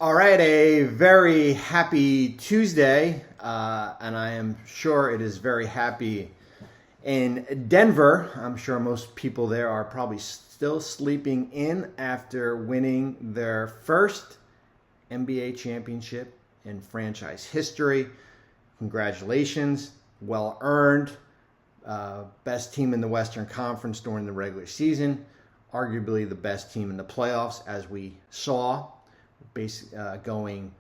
All right, a very happy Tuesday, and I am sure it is very happy in Denver. I'm sure most people there are probably still sleeping in after winning their first NBA championship in franchise history. Congratulations, well earned. Best team in the Western Conference during the regular season, arguably the best team in the playoffs, as we saw. Going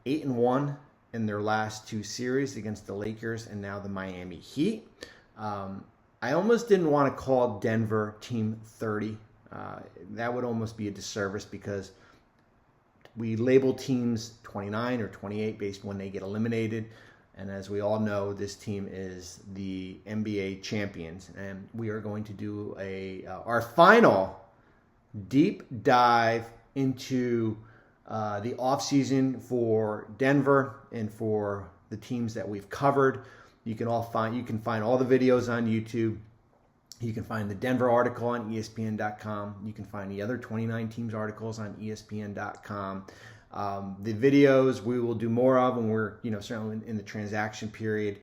8-1 in their last two series against the Lakers and now the Miami Heat. I almost didn't want to call Denver Team 30. That would almost be a disservice because we label teams 29 or 28 based when they get eliminated. And as we all know, this team is the NBA champions. And we are going to do our final deep dive into the offseason for Denver and for the teams that we've covered. You can find all the videos on YouTube. You can find the Denver article on ESPN.com. You can find the other 29 teams articles on ESPN.com. The videos we will do more of when we're certainly in the transaction period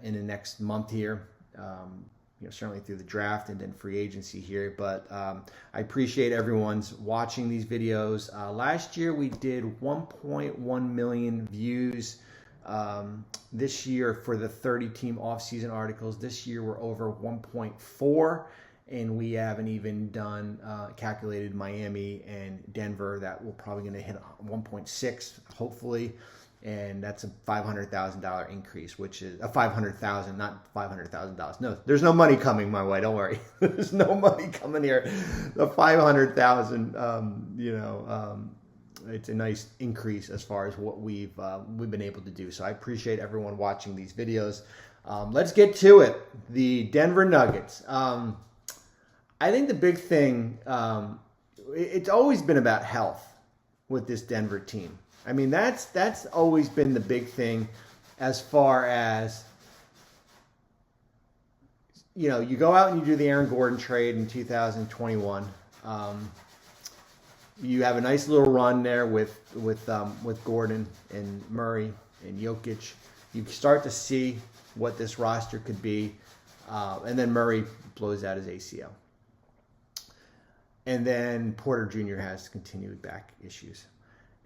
in the next month here. Certainly through the draft and then free agency here. But I appreciate everyone's watching these videos. Last year we did 1.1 million views. This year for the 30-team offseason articles. This year we're over 1.4, and we haven't even done calculated Miami and Denver. That we're probably going to hit 1.6, hopefully. And that's a $500,000 increase, which is a $500,000, not $500,000. No, there's no money coming my way. Don't worry. There's no money coming here. The $500,000, it's a nice increase as far as what we've been able to do. So I appreciate everyone watching these videos. Let's get to it. The Denver Nuggets. I think the big thing, it's always been about health with this Denver team. I mean, that's always been the big thing as far as, you go out and you do the Aaron Gordon trade in 2021. You have a nice little run there with Gordon and Murray and Jokic. You start to see what this roster could be. And then Murray blows out his ACL. And then Porter Jr. has continued back issues.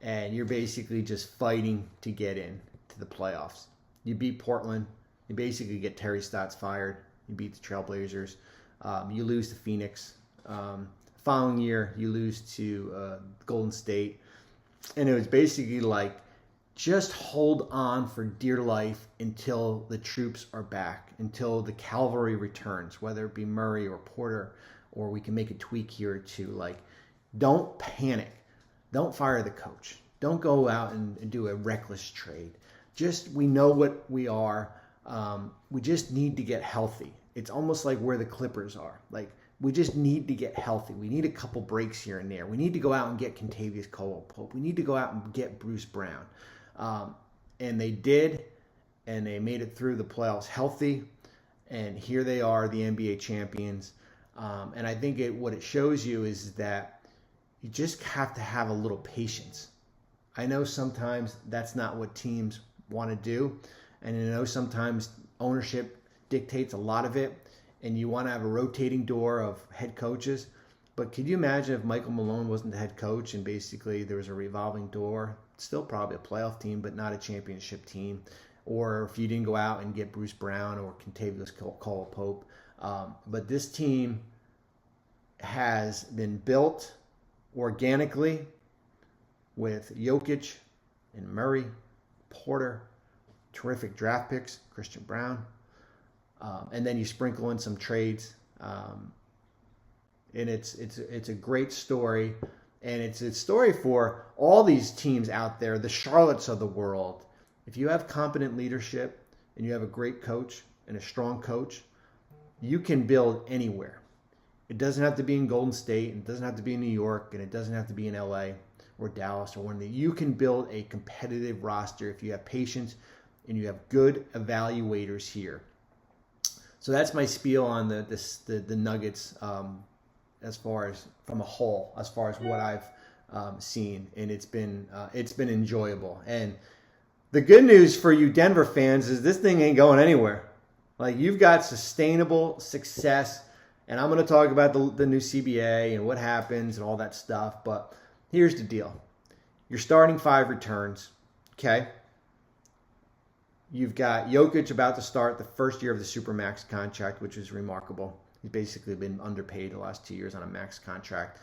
And you're basically just fighting to get in to the playoffs. You beat Portland. You basically get Terry Stotts fired. You beat the Trailblazers. You lose to Phoenix. Following year, you lose to Golden State. And it was basically like, just hold on for dear life until the troops are back, until the cavalry returns, whether it be Murray or Porter, or we can make a tweak here or two. Like, don't panic. Don't fire the coach. Don't go out and do a reckless trade. We know what we are. We just need to get healthy. It's almost like where the Clippers are. Like, we just need to get healthy. We need a couple breaks here and there. We need to go out and get Kentavious Caldwell-Pope. We need to go out and get Bruce Brown. And they did, and they made it through the playoffs healthy. And here they are, the NBA champions. And I think what it shows you is that you just have to have a little patience. I know sometimes that's not what teams want to do. And I know sometimes ownership dictates a lot of it. And you want to have a rotating door of head coaches. But could you imagine if Michael Malone wasn't the head coach and basically there was a revolving door? Still probably a playoff team, but not a championship team. Or if you didn't go out and get Bruce Brown or Kentavious Caldwell-Pope. But this team has been built organically with Jokic and Murray, Porter, terrific draft picks, Christian Brown, and then you sprinkle in some trades, and it's a great story, and it's a story for all these teams out there, the Charlottes of the world. If you have competent leadership and you have a great coach and a strong coach, you can build anywhere. It doesn't have to be in Golden State, and it doesn't have to be in New York, and it doesn't have to be in LA or Dallas or one of the. You can build a competitive roster if you have patience and you have good evaluators here. So that's my spiel on the Nuggets as far as from a whole, as far as what I've seen, and it's been enjoyable. And the good news for you Denver fans is this thing ain't going anywhere. Like, you've got sustainable success, and I'm going to talk about the new CBA and what happens and all that stuff. But here's the deal: you're starting 5 returns, okay? You've got Jokic about to start the first year of the Supermax contract, which is remarkable. He's basically been underpaid the last 2 years on a max contract.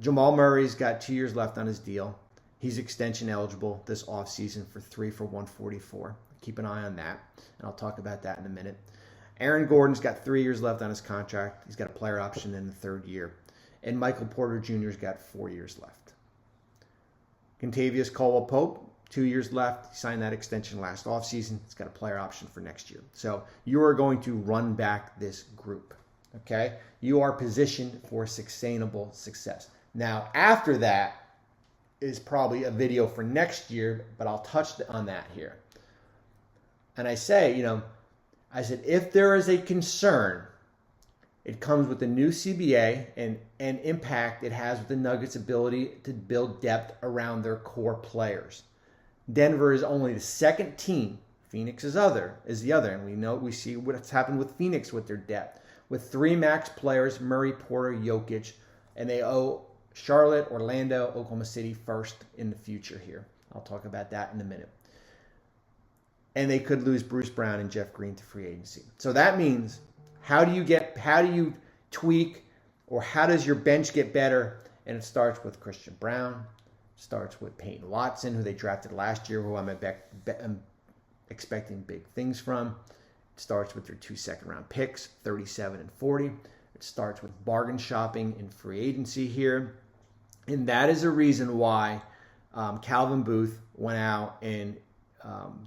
Jamal Murray's got 2 years left on his deal. He's extension eligible this offseason for 3 for $144. Keep an eye on that, and I'll talk about that in a minute. Aaron Gordon's got 3 years left on his contract. He's got a player option in the 3rd year. And Michael Porter Jr.'s got 4 years left. Contavious Caldwell-Pope, 2 years left. He signed that extension last offseason. He's got a player option for next year. So you are going to run back this group, okay? You are positioned for sustainable success. Now, after that is probably a video for next year, but I'll touch on that here. And I say, I said, if there is a concern, it comes with the new CBA and impact it has with the Nuggets' ability to build depth around their core players. Denver is only the second team. Phoenix is the other. And we see what's happened with Phoenix with their depth. With 3 max players, Murray, Porter, Jokic, and they owe Charlotte, Orlando, Oklahoma City first in the future here. I'll talk about that in a minute. And they could lose Bruce Brown and Jeff Green to free agency. So that means, how do you tweak, or how does your bench get better? And it starts with Christian Brown, starts with Peyton Watson, who they drafted last year, who I'm expecting big things from. It starts with their 2 second-round picks, 37 and 40. It starts with bargain shopping in free agency here. And that is a reason why Calvin Booth went out and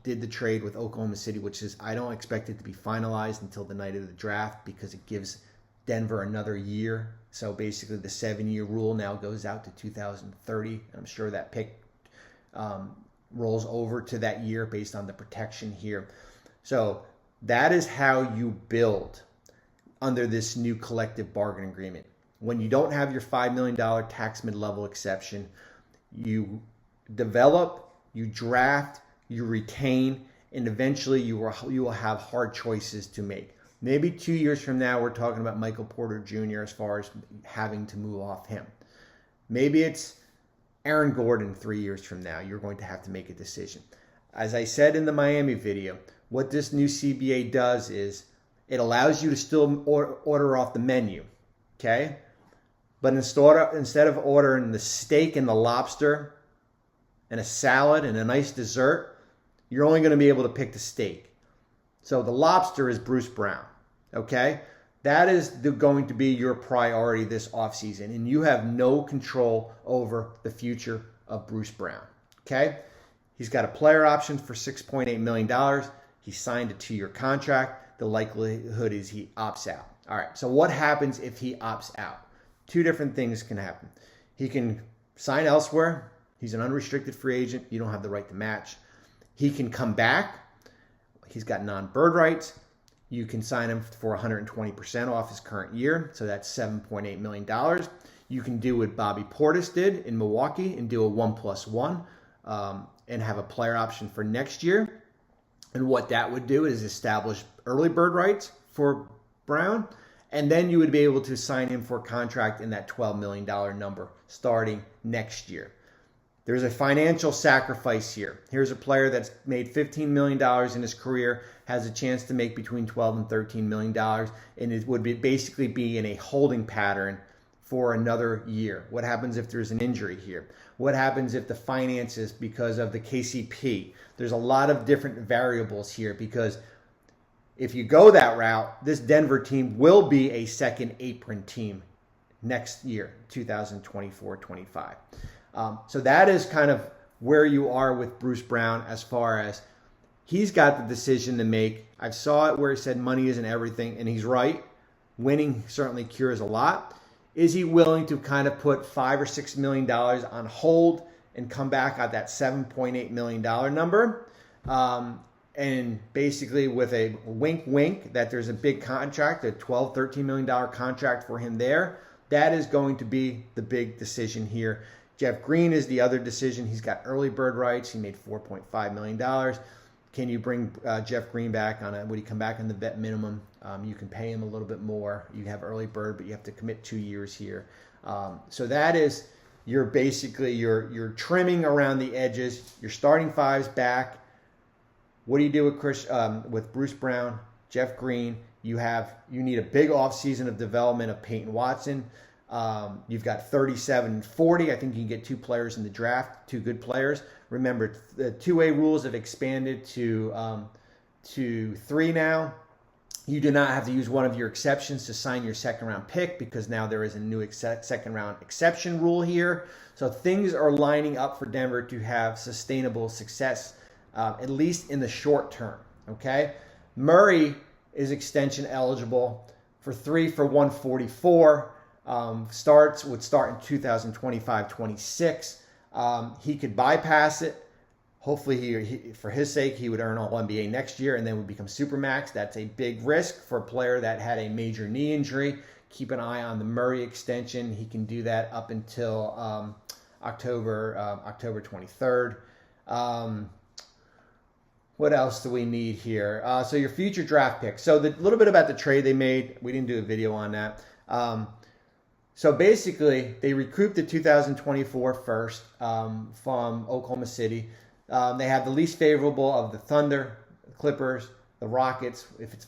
did the trade with Oklahoma City, which is, I don't expect it to be finalized until the night of the draft, because it gives Denver another year. So basically the 7-year rule now goes out to 2030. I'm sure that pick rolls over to that year based on the protection here. So that is how you build under this new collective bargaining agreement. When you don't have your $5 million tax mid-level exception, you develop, you draft, you retain, and eventually you will have hard choices to make. Maybe 2 years from now, we're talking about Michael Porter Jr. as far as having to move off him. Maybe it's Aaron Gordon 3 years from now. You're going to have to make a decision. As I said in the Miami video, what this new CBA does is it allows you to still order off the menu, okay? But instead of ordering the steak and the lobster and a salad and a nice dessert, you're only going to be able to pick the steak. So the lobster is Bruce Brown, okay? That is going to be your priority this offseason, and you have no control over the future of Bruce Brown, okay? He's got a player option for $6.8 million. He signed a 2-year contract. The likelihood is he opts out. All right, so what happens if he opts out? 2 different things can happen. He can sign elsewhere. He's an unrestricted free agent. You don't have the right to match. He can come back. He's got non-bird rights. You can sign him for 120% off his current year, so that's $7.8 million. You can do what Bobby Portis did in Milwaukee and do a 1+1 and have a player option for next year. And what that would do is establish early bird rights for Brown, and then you would be able to sign him for a contract in that $12 million number starting next year. There's a financial sacrifice here. Here's a player that's made $15 million in his career, has a chance to make between $12 and $13 million, and it would basically be in a holding pattern for another year. What happens if there's an injury here? What happens if the finances, because of the KCP? There's a lot of different variables here, because if you go that route, this Denver team will be a second apron team next year, 2024-25. So that is kind of where you are with Bruce Brown as far as he's got the decision to make. I saw it where he said money isn't everything, and he's right. Winning certainly cures a lot. Is he willing to kind of put $5 or $6 million on hold and come back at that $7.8 million number? And basically with a wink that there's a big contract, a $12, $13 million contract for him there. That is going to be the big decision here. Jeff Green is the other decision. He's got early bird rights. He made $4.5 million. Can you bring Jeff Green back would he come back on the vet minimum? You can pay him a little bit more. You have early bird, but you have to commit 2 years here. So that is you're trimming around the edges. You're starting fives back. What do you do with Bruce Brown, Jeff Green? You need a big offseason of development of Peyton Watson. You've got 37 and 40. I think you can get 2 players in the draft, 2 good players. Remember, the two-way rules have expanded to 3 now. You do not have to use one of your exceptions to sign your second-round pick because now there is a new second-round exception rule here. So things are lining up for Denver to have sustainable success, at least in the short term. Okay, Murray is extension eligible for 3 for $144. Would start in 2025-26. He could bypass it. Hopefully, he for his sake, he would earn All-NBA next year and then would become Supermax. That's a big risk for a player that had a major knee injury. Keep an eye on the Murray extension. He can do that up until October 23rd. What else do we need here? So your future draft picks. So the little bit about the trade they made. We didn't do a video on that. So basically, they recouped the 2024 first from Oklahoma City. They have the least favorable of the Thunder, the Clippers, the Rockets, if it's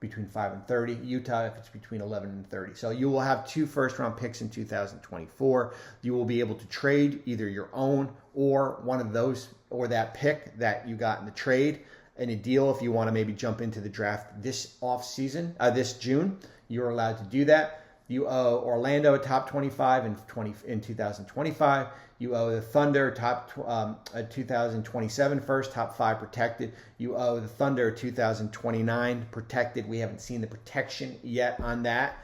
between 5 and 30, Utah, if it's between 11 and 30. So you will have 2 first-round picks in 2024. You will be able to trade either your own or one of those or that pick that you got in the trade in a deal. If you want to maybe jump into the draft this this June, you're allowed to do that. You owe Orlando a top 25 in 2025. You owe the Thunder a 2027 first, top 5 protected. You owe the Thunder a 2029 protected. We haven't seen the protection yet on that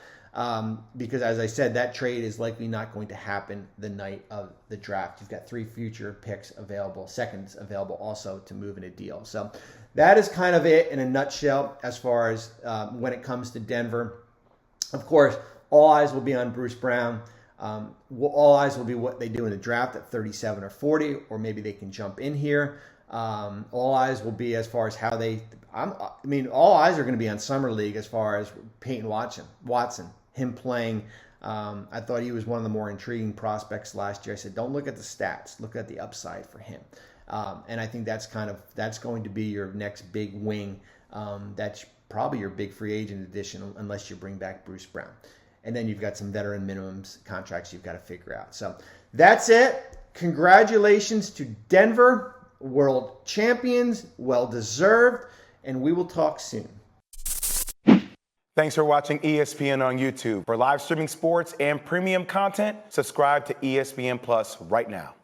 because, as I said, that trade is likely not going to happen the night of the draft. You've got 3 future picks available, seconds available also to move in a deal. So that is kind of it in a nutshell as far as when it comes to Denver. Of course, all eyes will be on Bruce Brown. All eyes will be what they do in the draft at 37 or 40, or maybe they can jump in here. All eyes will be as far as how all eyes are going to be on Summer League as far as Peyton Watson, him playing. I thought he was one of the more intriguing prospects last year. I said, don't look at the stats, look at the upside for him. And I think that's going to be your next big wing. That's probably your big free agent addition unless you bring back Bruce Brown. And then you've got some veteran minimums contracts you've got to figure out. So that's it. Congratulations to Denver, world champions, well-deserved, and we will talk soon. Thanks for watching ESPN on YouTube. For live streaming sports and premium content, subscribe to ESPN Plus right now.